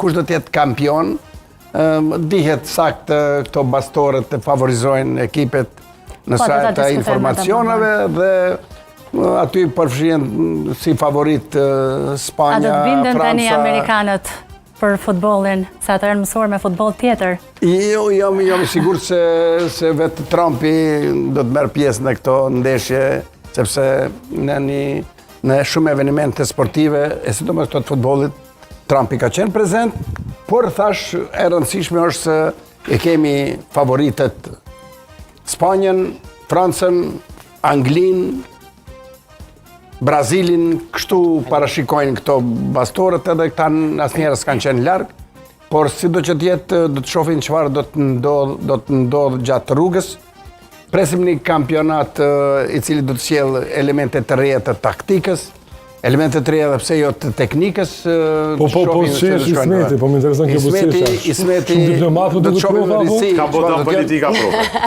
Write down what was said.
kush do t'jetë kampion, dihet sakt këto bastorët të favorizojnë ekipet në sajt të informacionave dhe aty përfshihen si favorit Spanja, Franca. A do të bindën tani Amerikanët për futbollin, se ata janë mësuar me futboll tjetër? Jo, jam I sigur se vetë Trumpi do të merr pjesë në këto ndeshje, sepse në shumë evenimente sportive, e sidomos këto të futbollit, Trumpi ka qenë prezent, por thash e rëndësishme është se e kemi favoritët Spanjën, Francën, Anglinë, Brazilin, kështu parashikojnë këto bastorët edhe këta asnjëherë s'kanë qenë larg, por si do që t'jetë, do të shohin çfarë do të ndodh gjatë rrugës. Presim një kampionat I cili do të sjellë elemente të reja të taktikës, elemente të reja dhe pse jo të teknikës. Po si është Ismeti, po më intereson kjo buzëqeshja. Ismeti shumë diplomat do të provojë. Ka bota politika provë.